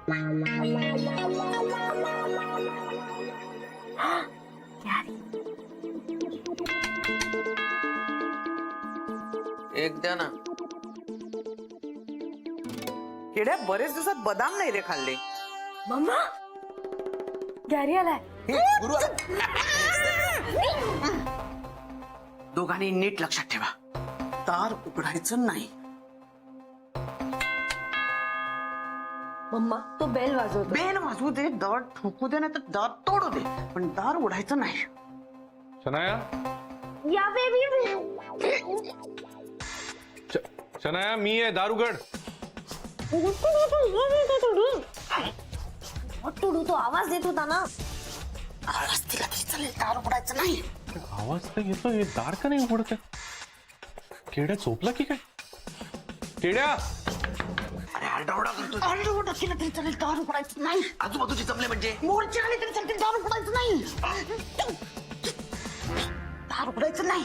एक द्या ना. किड्या बरेच दिवसात बदाम नाही रे खाल्ले. मम्मा गॅरी आलाय. दोघांनी नीट लक्षात ठेवा, दार उघडायचं नाही. मम्मा तो बेल वाजवतो. बेल वाजवू दे, दार ठोकू दे, नाही तर दार तोडू दे, पण दार उघडायचं नाही. शनाया, या बेबी. शनाया मी आहे, दार उघड. तुडू तो आवाज देत होता ना. आवाज दिला तरी चालेल, दार उघडायचं नाही. आवाज तर येतो, हे दार का नाही उघडत? केड्या झोपला की काय? केड्या, अरे आरडाओरडा करतो. आरडाओरडा केला तरी चालेल, दार उघडायचं नाही. आजूबाजूची जमले म्हणजे मोर्चे आले तरी चालतील, दार उघडायचं नाही. दार उघडायचं नाही.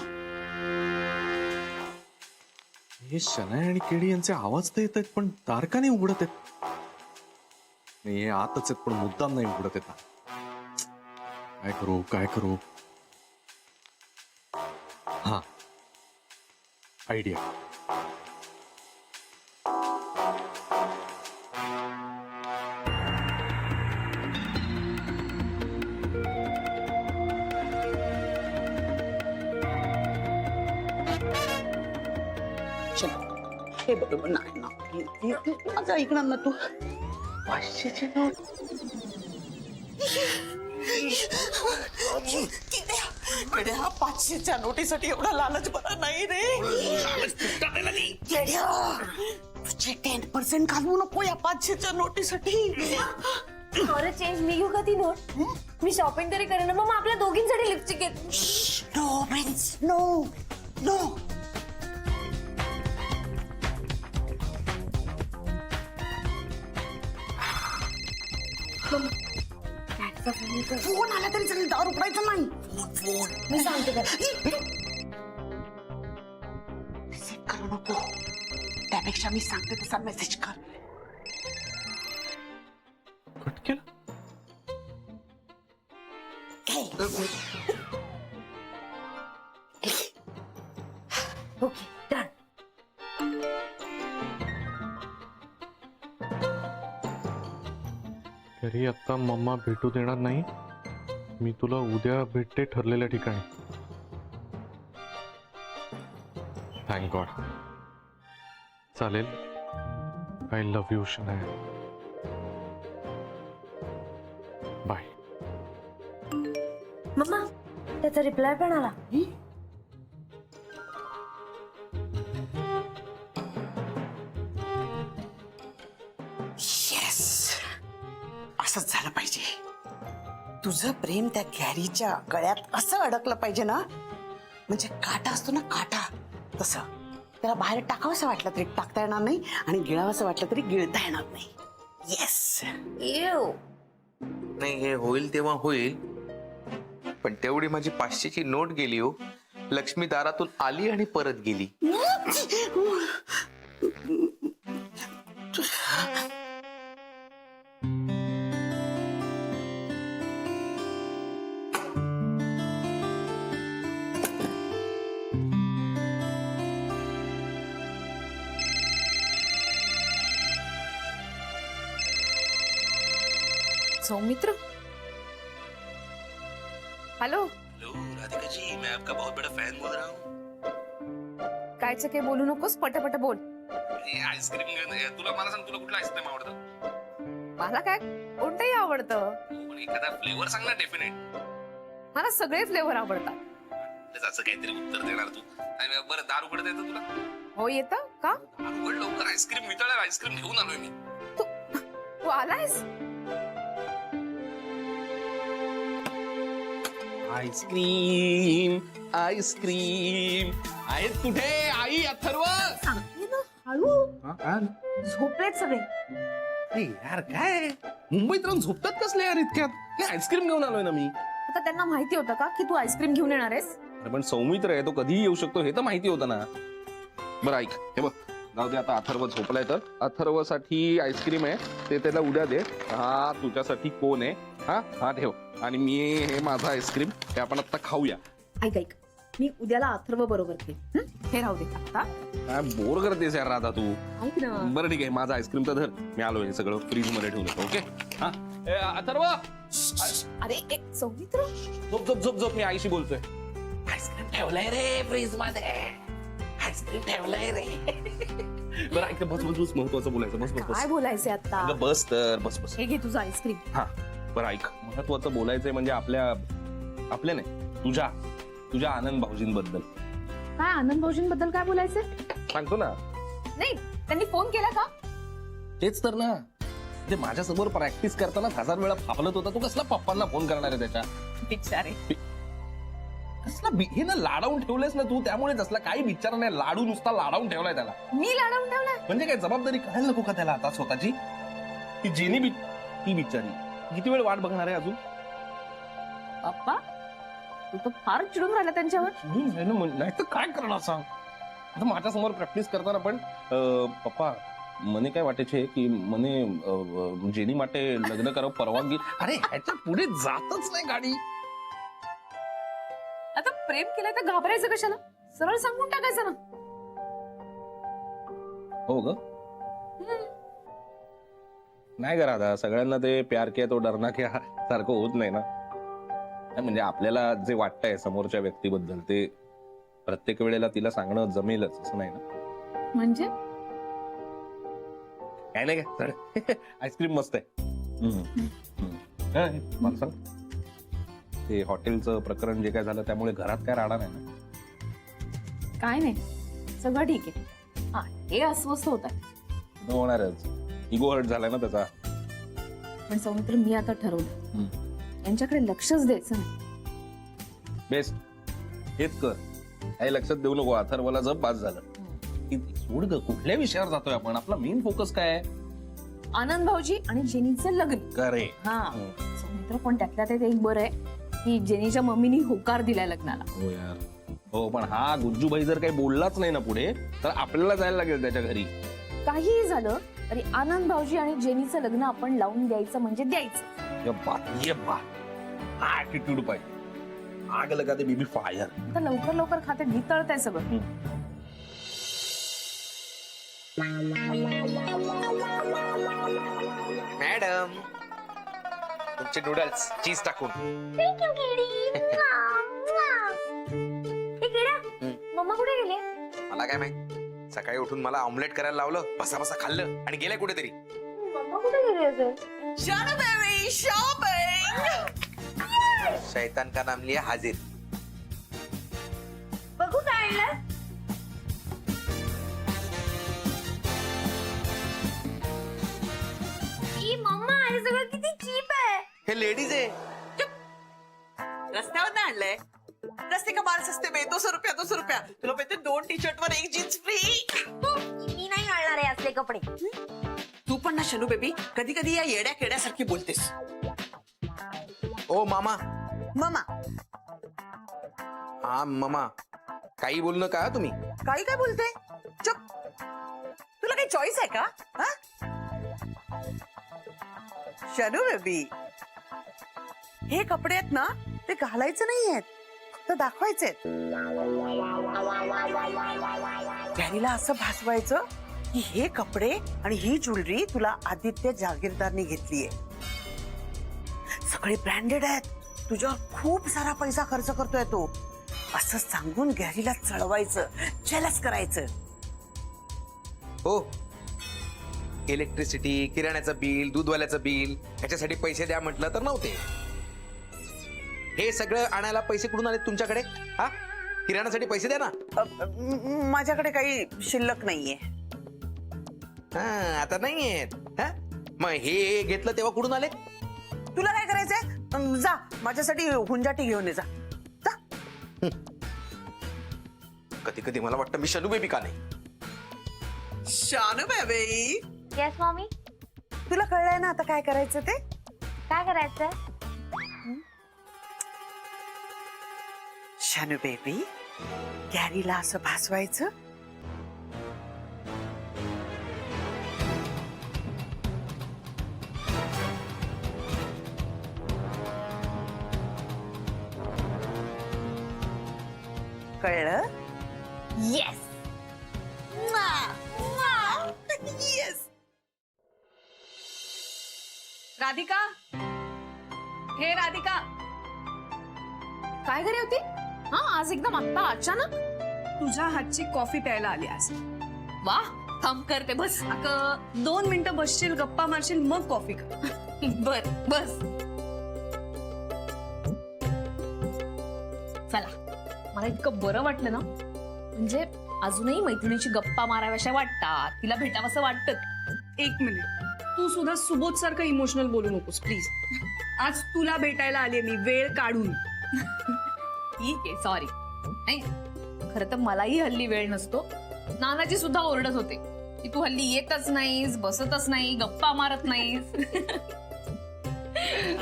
हे शनाया आणि केडी यांचे आवाज तर येत आहेत, पण दार का नाही उघडत आहेत? नाही, हे आतच आहेत पण मुद्दाम नाही उघडत येतात. काय करू काय करू? हा, आयडिया. हे बरोबर नाही ना. माझं ऐकणार ना तू. 500ची नोट. किड्या 500च्या नोटीसाठी एवढा लालच बरा नाही रे. किड्या तुझे 10% घालवू नको या 500च्या नोटीसाठी. बरं चेंज मी घेऊ का ती नोट? मी शॉपिंग तरी करेन ना. मग आपल्या दोघींसाठी लिपस्टिक घेत. No prince, no no. Phone आला तरी चालेल, दार उघडायचं नाही. मी सांगते का. मेसेज करू नको, त्यापेक्षा मी सांगते तसा मेसेज कर. कट केलं. Okay done. तरी आता मम्मा भेटू देणार नाही. मी तुला उद्या भेटते ठरलेल्या ठिकाणी. Thank God. चालेल. I love you Shanaya. Bye. मम्मा त्याचा रिप्लाय पण आला. येस, असंच झालं पाहिजे. तुझं प्रेम त्या गॅरीच्या गळ्यात असं अडकलं पाहिजे ना, म्हणजे काटा असतो ना काटा, तसं त्याला बाहेर टाकावंसं वाटलं तरी टाकता येणार नाही आणि गिळावंसं वाटलं तरी गिळता येणार नाही. येस. येऊ. नाही, हे होईल तेव्हा होईल, पण तेवढी माझी 500ची नोट गेली हो. लक्ष्मी दारातून आली आणि परत गेली. सौमित्र. हेलो. हेलो राधिका जी, मैं आपका बहुत बड़ा फैन बोल रहा हूँ. काय चके बोलू नकोस, पटापट बोल. आईस्क्रीम तुला मला सांग, तुला कुठला आईस्क्रीम आवडतं? मला काय कोणतंही आवडतं. पण एखादा फ्लेवर सांग ना. डेफिनेट. मला सगळे फ्लेवर आवडतात. असं काहीतरी उत्तर देणार तू. बरं, दार उघडता येतं तुला? हो येतं का? दार उघड लवकर. आईस्क्रीम वितळणार. आईस्क्रीम घेऊन आलोय मी. तू आलायस? आईस्क्रीम आईस्क्रीम आहेत कुठे? आई, अथर्व. सांगते ना हळू. झोपलेत सगळे. यार काय मुंबईत राहून झोपतात कसले यार इतक्यात? हे आईस्क्रीम घेऊन आलोय ना मी. आता त्यांना माहिती होतं का की तू आईस्क्रीम घेऊन येणार आहेस? अरे पण सौमित्र आहे, तो कधीही येऊ शकतो हे तर माहिती होतं ना. बरं ऐक, हे बघ, जाऊ दे आता, अथर्व झोपलाय तर अथर्वसाठी आईस्क्रीम आहे, ते त्याला उद्या दे. हा तुझ्यासाठी कोण आहे, हा हा ठेव. आणि मी हे माझा आईस्क्रीम हे आपण आता खाऊया. ऐक ऐक, मी उद्याला अथर्व बरोबर खेळ. हे राहू दे आता. काय बोर करतेस यार राधा तू. ऐक ना. बरं ठीक आहे, माझा आईस्क्रीम तर धर, मी आलो, हे सगळं फ्रीज मध्ये ठेवून येतो. ओके. हा ए, अथर्व अरे एक सौमित्र. झोप झोप झोप झोप, मी आईशी बोलतोय. आईस्क्रीम ठेवलाय रे फ्रीज मध्ये, आईस्क्रीम ठेवलाय रे. बरं ऐक, बस बस बस, महत्वाचं बोलायचं. बस बस काय बस. बोलायचंय आता? अगं बस तर, बस बस. हे घे तुझं आईस्क्रीम. हा बरं ऐक, महत्वाचं बोलायचंय म्हणजे आपल्या नाही, तुझ्या आनंद भाऊजींबद्दल काय आनंद भाऊजींबद्दल काय बोलायचंय? सांगतो ना. नाही, त्यांनी फोन केला का? तेच तर ना, ते माझ्यासमोर प्रॅक्टिस करताना 1000 वेळा फापलत होता. तू कसला पप्पांना फोन करणार आहे त्याच्या? बिचारे. कसला हे ना लाडावून ठेवलंयस ना तू, त्यामुळे तसला काही विचार नाही. लाडू नुसता लाडावून ठेवलाय त्याला. मी लाडवून ठेवलाय? म्हणजे काय जबाबदारी कळायला नको का त्याला आता स्वतःची? ती जेनी ती बिचारी किती वेळ वाट बघणार आहे अजून? पप्पा तू तर फार चिडून राहिला त्यांच्यावर. नाही तर काय करणार सांग. आता माझ्यासमोर प्रॅक्टिस करताना पण पप्पा मने काय वाटायचे की मने जेनी माटे लग्न करावं परवानगी. अरे ह्याच्या पुढे जातच नाही गाडी. आता प्रेम केलंय तर घाबरायचं कशाला? सरळ सांगून टाकायचं ना. हो ग. नाही करा आता, सगळ्यांना ते प्यार किया तो डरना क्या सारखं होत नाही ना. म्हणजे आपल्याला जे वाटतंय समोरच्या व्यक्तीबद्दल ते प्रत्येक वेळेला तिला सांगणं जमेलच असं नाही ना. म्हणजे काय नाही काय, आईस्क्रीम मस्त आहे. मला सांग, ते हॉटेलचं प्रकरण जे काय झालं त्यामुळे घरात काय राहणार नाही ना? काय नाही, सगळं ठीक आहे. हा, हे अस्वस्थ होत आहे. होणारच, इगो हर्ट झालाय ना त्याचा. पण सौमित्र, मी आता ठरवलं यांच्याकडे लक्षच द्यायचं नाही. बेस्ट, हेच कर. काही लक्षात देऊ नको. अथर्वला जप पास झालं की सोड ग. कुठल्या विषयावर जातोय आपण? आपला मेन फोकस काय आहे? आनंद भाऊजी आणि जेनीचं लग्न. करे. हा सौमित्र, पण त्यातल्या त्यात एक बरं आहे की जेनीच्या मम्मीनी होकार दिलाय लग्नाला. हो यार, हो. पण हा गुज्जूबाई जर काही बोललाच नाही ना पुढे, तर आपल्याला जायला लागेल त्याच्या घरी. काहीही झालं तरी आनंद भाऊजी आणि जेनीचं लग्न आपण लावून द्यायचं म्हणजे द्यायचं. ये बा ऍटिट्यूड पाहिजे. आग लगा दे बेबी फायर. आता लवकर लवकर खाते ढितळतंय सगळं. मॅडम, तुमचे नूडल्स चीज टाकून. मम्मा कुठे गेली? मला काय माहित, सकाळी उठून मला ऑमलेट करायला लावलं, बसा बसा खाल्लं आणि गेल्या कुठेतरी. मम्मा कुठे गेली असेल? शैतान का नाम लिया हाजिर. बघू काय आणलं? ई मम्मा, हे सगळं किती चीप आहे. हे लेडीज आहे. रस्त्यावर नाही आणलंय. रस्ते का माल सस्ते में 200 रुपया 200 रुपया. तुला माहिती 2 टी-शर्ट वर 1 जीन्स फ्री. मी नाही घालणार आहे असले कपडे. तू पण ना शनू बेबी, कधी कधी या येड्या केड्यासारखी बोलतेस. ओ मामा. मामा हा मामा, काही बोलू नका तुम्ही. काही काय बोलते? चुप. तुला काही चॉईस आहे का? हा? शनू बेबी, हे कपडे आहेत ना, ते घालायचं नाहीयेत, फक्त दाखवायचे. डॅडीला असं भासवायचं की हे कपडे आणि ही ज्वेलरी तुला आदित्य जागीरदारने घेतलीये. सगळे ब्रँडेड आहेत, तुझ्यावर खूप सारा पैसा खर्च करतोय तो, असं सांगून गॅरीला चढवायचं, जेलस करायचं. हो, इलेक्ट्रिसिटी, किराण्याचं बिल, दूधवाल्याचं बिल, ह्याच्यासाठी पैसे द्या म्हटलं तर नव्हते. हे सगळं आणायला पैसे कुठून आले तुमच्याकडे? हा, किराण्यासाठी पैसे द्या ना. माझ्याकडे काही शिल्लक नाहीये. हा, आता नाहीयेत. हा, मग हे घेतलं तेव्हा कुठून आले? तुला काय करायचंय? जा माझ्यासाठी हुंजाटी घेऊन ये जा. कधी कधी मला वाटतं मी शनू बेबी का नाही. Shanu baby, yes mummy. तुला कळलंय ना आता काय करायचं ते? काय करायचंय? शानू बेबी, गॅरीला असं भासवायचं कळलं? येस. येस. राधिका, हे राधिका, काय घरी होती? हा, आज एकदम आत्ता अचानक. तुझ्या हातची कॉफी प्यायला आली आज. वा, थांब करते, बस. अगं 2 मिनिटं बसशील, गप्पा मारशील, मग कॉफी कर. बर, बस. चला, मला इतकं बरं वाटलं ना, म्हणजे अजूनही मैत्रिणीची गप्पा माराव्याशा वाटतात, तिला भेटावंसं वाटतं. 1 मिनिट, तू सुद्धा सुबोध सारखं इमोशनल बोलू नकोस प्लीज. आज तुला भेटायला आले मी, वेळ काढून. ठीक आहे, सॉरी. नाही, खरं तर मलाही हल्ली वेळ नसतो. नानाजी सुद्धा ओरडत होते की तू हल्ली येतच नाहीस, बसतच नाही, गप्पा मारत नाहीस.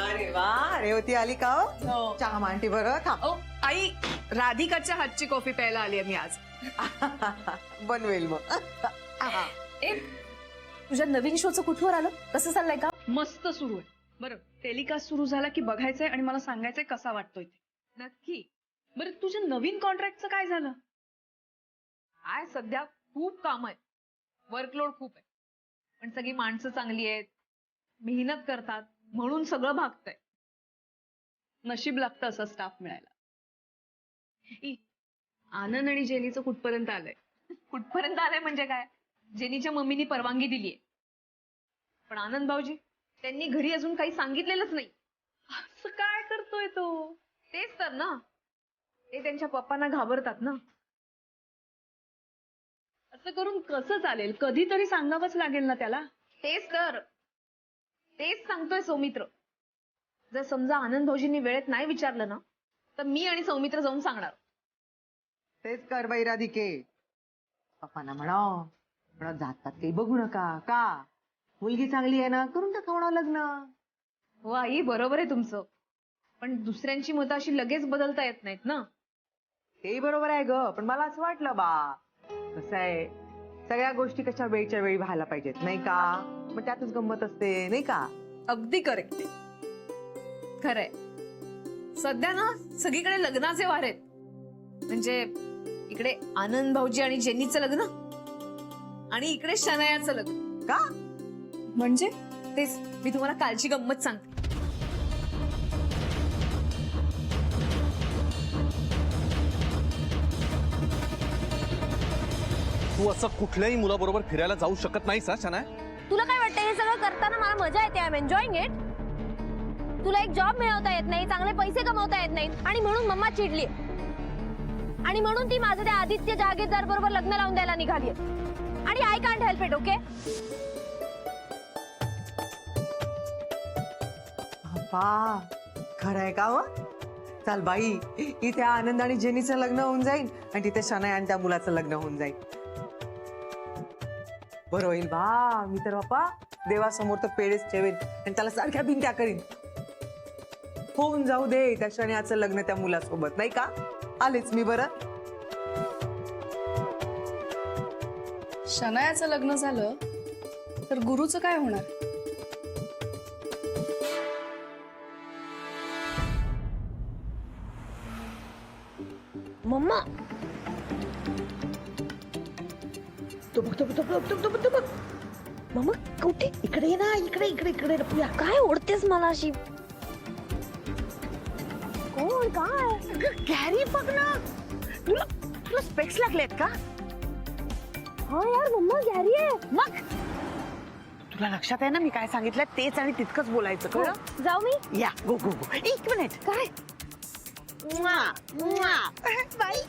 अरे वा, रेवती आली का हो? चहा मांडती बरं, थांब. ओ आई, राधिकाच्या हातची कॉफी प्यायला आली आहे मी आज. बनवेल मग. ए, तुझ्या नवीन शोचं कुठवर आलं? कसं चाललंय का? मस्त सुरू आहे. बरं, टेलिकास्ट सुरू झाला की बघायचंय आणि मला सांगायचंय कसा वाटतोय ते. नक्की. बरं, तुझ्या नवीन कॉन्ट्रॅक्टचं काय झालं? काय सध्या खूप काम आहे, वर्कलोड खूप आहे, पण सगळी माणसं चांगली आहेत, मेहनत करतात, म्हणून सगळं भागतंय. नशीब लागतं असं स्टाफ मिळायला. आनंद आणि जेनीचं कुठपर्यंत आलंय? कुठपर्यंत आलंय म्हणजे काय? जेनीच्या मम्मीनी परवानगी दिलीये, पण आनंद भाऊजी त्यांनी घरी अजून काही सांगितलेलंच नाही. असं काय करतोय तो? तेच तर ना, ते त्यांच्या पप्पांना घाबरतात ना. असं करून कसं चालेल? कधीतरी सांगावंच लागेल ना त्याला. तेच सांगतोय सौमित्र. जर समजा आनंद भाऊजींनी वेळेत नाही विचारलं ना, तर मी आणि सौमित्र जाऊन सांगणार. तेच कर बाई राधिके. पप्पांना म्हणा जातात काही बघू नका का, मुलगी चांगली आहे ना, करून टाका म्हणा लग्न. हो आई, बरोबर आहे तुमचं, पण दुसऱ्यांची मतं अशी लगेच बदलता येत नाहीत ना. तेही बरोबर आहे ग, पण मला असं वाटलं बा, कसं आहे, सगळ्या गोष्टी कशा वेळच्या वेळी व्हायला पाहिजेत नाही का, मग त्यातच गंमत असते नाही का. अगदी करेक्ट. खरंय, सध्या ना सगळीकडे लग्नाचे वार आहेत. म्हणजे इकडे आनंद भाऊजी आणि जेनीचं लग्न, आणि इकडे शनायाचं लग्न. का म्हणजे? तेच मी तुम्हाला कालची गंमत सांगते. तू असं कुठल्याही मुलाबरोबर फिरायला जाऊ शकत नाहीस हा शनाया. तुला काय वाटतं, हे सगळं करताना मला मजा येते? I am enjoying it. तुला एक जॉब मिळवता येत नाही, चांगले पैसे कमवता येत नाहीत, आणि म्हणून मम्मा चिडली, आणि म्हणून ती माझं त्या आदित्य जहागीरदार बरोबर लग्न लावून द्यायला निघाली. आणि I can't help it. Okay, पा खरंय का व? चाल बाई, इथे आनंद आणि जेनीचं लग्न होऊन जाईल आणि तिथे शनाया आणि त्या मुलाचं लग्न होऊन जाईल. बरं होईल बा. मी तर बापा देवासमोर तर पेढेच ठेवेन आणि त्याला सारख्या बिनत्या करीन. होऊन जाऊ दे त्या शनायाचं लग्न त्या मुलासोबत नाही का. आलेच मी. बरं, शनायाचं लग्न झालं तर गुरुचं काय होणार? मम्मा तो बघ. मम्मा कुठे? इकडे ये ना, इकडे लपूया. काय ओढतेस मला अशी? कोण? काय? गॅरी बघ ना. तुला स्पेक्स लागलेत का? हा यार मम्मा, गॅरी आहे. मग तुला लक्षात आहे ना मी काय सांगितलं तेच आणि तितकंच बोलायचं. कळलं? जाऊ मी? या गो. 1 मिनिट. काय? बाई.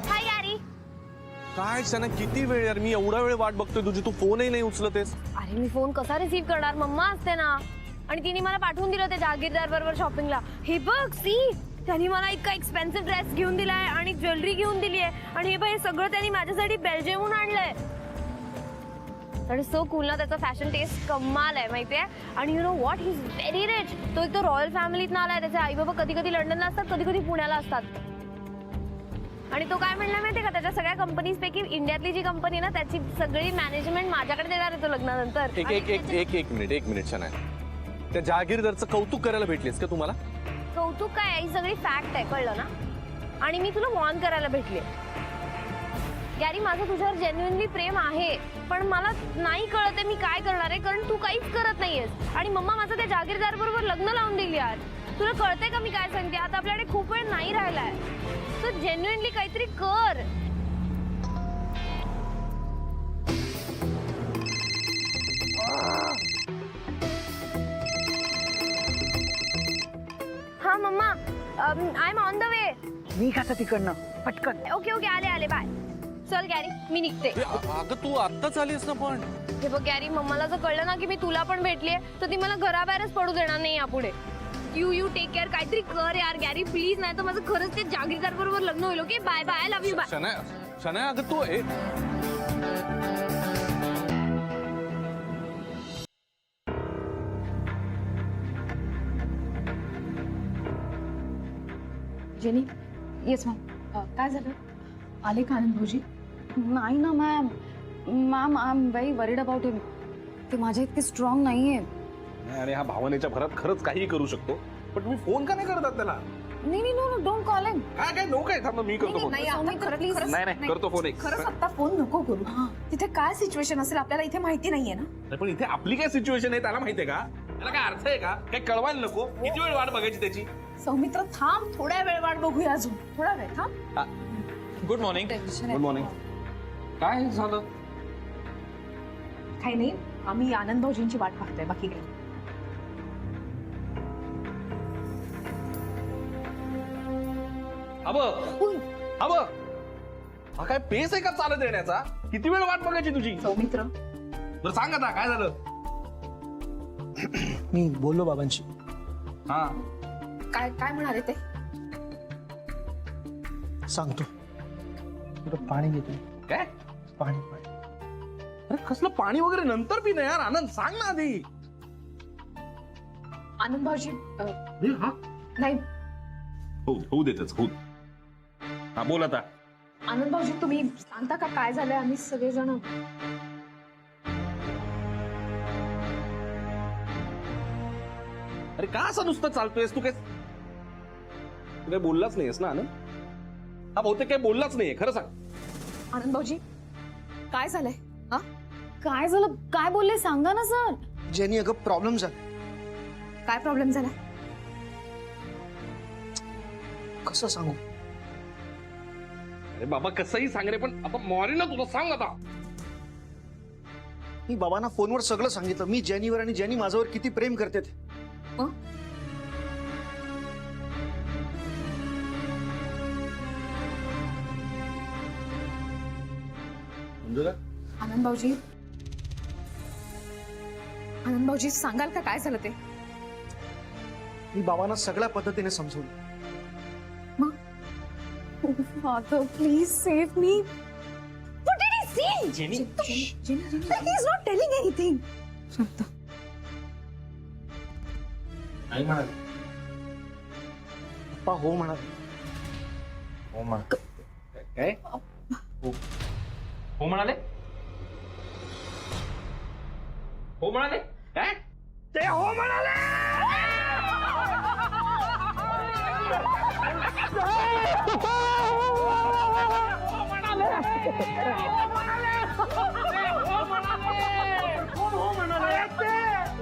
हाय यारी. काय शना, किती वेळ यार, मी एवढा वेळ वाट बघतोय तुझी, तू फोनही नाही उचलतेस. अरे मी फोन कसा रिसीव्ह करणार? मम्मा असते ना, आणि तिने मला पाठवून दिलं ते जहागीरदार बरोबर शॉपिंगला. हे बघ, सी, त्यांनी मला इतका एक्सपेन्सिव्ह ड्रेस घेऊन दिलाय आणि ज्वेलरी घेऊन दिली आहे, आणि हे बघ, हे सगळं त्यांनी माझ्यासाठी बेल्जियमहून आणलंय. आणि सो कूल ना, त्याचा फॅशन टेस्ट कमाल आहे माहितीये. आणि you know what, he is very rich. तो एक तो रॉयल फॅमिलीत आलाय. त्याचे आई बाबा कधी कधी लंडनला असतात, कधी कधी पुण्याला असतात. आणि तो काय म्हणला माहितीये का, त्याच्या सगळ्या कंपनीज पैकी इंडियातली जी कंपनी ना त्याची सगळी मॅनेजमेंट माझ्याकडे देणार आहे तो लग्नानंतर. एक मिनिट शनाया, त्या जहागीरदारचं कौतुक करायला भेटलीस का तुम्हाला? कौतुक काय, ही सगळी फॅक्ट आहे, कळलं ना. आणि मी तुला वॉर्न करायला भेटले. गॅरी, माझं तुझ्यावर जेन्युइनली प्रेम आहे, पण मला नाही कळत आहे मी काय करणार आहे, कारण तू काहीच करत नाहीयेस. आणि मम्मा माझं त्या जहागीरदार बरोबर लग्न लावून दिली यार. तुला कळतंय का मी काय सांगते? आता आपल्याकडे खूप वेळ नाही राहिलाय, तू जेन्युइनली काहीतरी कर. हा mumma, I am on the way. निघ आता तिकडनं पटकन. ओके ओके, आले आले, बाय. चल गॅरी, मी निघते. अगं तू आत्ताच आलीस ना पण. हे बघ गॅरी, मम्माला जर कळलं ना की मी तुला पण भेटलीये तर ती मला घराबाहेरच पडू देणार नाही यापुढे. यू टेक केअर, काहीतरी कर यार गॅरी प्लीज, नाही तर माझं खरंच ते जागीरदार बरोबर लग्न होईल. Okay, bye bye, I love you, bye. Shanaya अगं तू जेनी, येस मॅम. काय झालं? आले का आनंद भाऊजी? नाही ना ma'am. Ma'am I am very worried about him. ते माझ्या इतके स्ट्रॉंग नाहीये. आणि हा भावनेच्या भरात खरंच काही करू शकतो, पण तुम्ही फोन का नाही करतात त्याला? नाही नो डोंट कॉल हिम. काय नको आहे, थांब ना, मी करतो फोन. नाही, आता खरंच नाही करतो फोन एक. खरंच आता फोन नको करू. तिथे काय सिच्युएशन असेल आपल्याला इथे माहिती नाहीये ना. नाही, पण इथे आपली काय सिच्युएशन आहे त्याला माहितीये का? त्याला काय अर्थ आहे का? काय कळवायला नको? किती वेळ वाट बघायची त्याची? सौमित्र थांब, थोड्या वेळ वाट बघूया, अजून थोडा वेळ थांब. Good morning. Good morning. काय झालं? काही नाही, आम्ही आनंद भाऊजींची वाट पाहतोय, बाकी काही. हा काय पेस आहे का चालत येण्याचा? किती वेळ वाट बघायची तुझी? सौमित्र, बरं सांग आता काय झालं? मी बोललो बाबांशी. हा, काय काय म्हणाले ते? सांगतो. थोडं पाणी घेतो. काय? पाणी. अरे कसलं पाणी वगैरे नंतर पी ना यार, आनंद सांग ना आधी. आनंद भाऊजी हा, नाही, होऊ देतच होऊ. हा बोल आता. आनंद भाऊजी तुम्ही सांगता का काय झालंय? आम्ही सगळेजण अरे का असं नुसतं चालतोयस तू? काय तू काय बोललाच नाहीयेस ना आनंद? हा बहुतेक काही बोललाच नाहीये, खरं सांग. आनंद भाऊजी काय झालंय? हा, काय झालं? काय बोलले सांगा ना सर. जेनी अगं प्रॉब्लेम झाला. काय प्रॉब्लेम झाला? कसं सांगू? अरे बाबा कसंही सांग रे, पण आता मॉरी ना तुला सांग आता. मी बाबांना फोनवर सगळं सांगितलं. मी जेनीवर आणि जेनी माझ्यावर किती प्रेम करते ते. आनंद भाऊजी सांगाल का काय झालं ते? मी बाबांना सगळ्या पद्धतीने समजवलं. Father please save me. What did he say? Jenny, He is not telling anything. शांत. काय म्हणाले? पप्पा हो म्हणाले. हो म्हणाले. काय? हो म्हणाले? हो म्हणाले? काय? ते हो म्हणाले.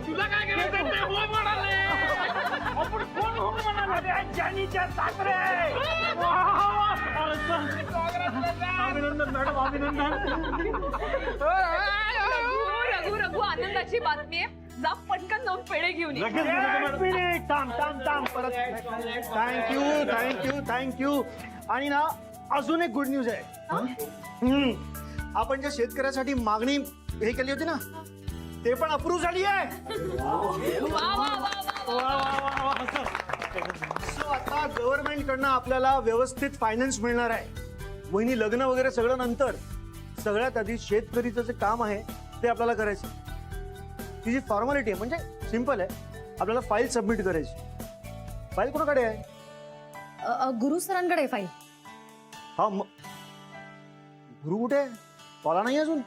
तुला काय करायचं? ते हो म्हणाले. आपण कोण हो म्हणाले? जानीच्या सासरे. अभिनंदन मॅडम, अभिनंदन. रघु आनंदाची बातमी आहे. जा पटकन जाऊन पेढे घेऊन ये. थँक्यू. आणि ना अजून एक गुड न्यूज आहे. आपण ज्या शेतकऱ्यासाठी मागणी हे केली होती ना, ते पण अप्रूव्ह झाली आहे. सो आता गव्हर्नमेंट कडनं आपल्याला व्यवस्थित फायनान्स मिळणार आहे. वहिनी लग्न वगैरे सगळं नंतर. सगळ्यात आधी शेतकरीचं जे काम आहे ते आपल्याला करायचं. ती जी फॉर्मॅलिटी आहे म्हणजे सिंपल आहे. आपल्याला फाईल सबमिट करायची. फाईल कोणाकडे आहे? गुरु सरांकडे फाईल. हा गुरु कुठे कॉला नाही अजून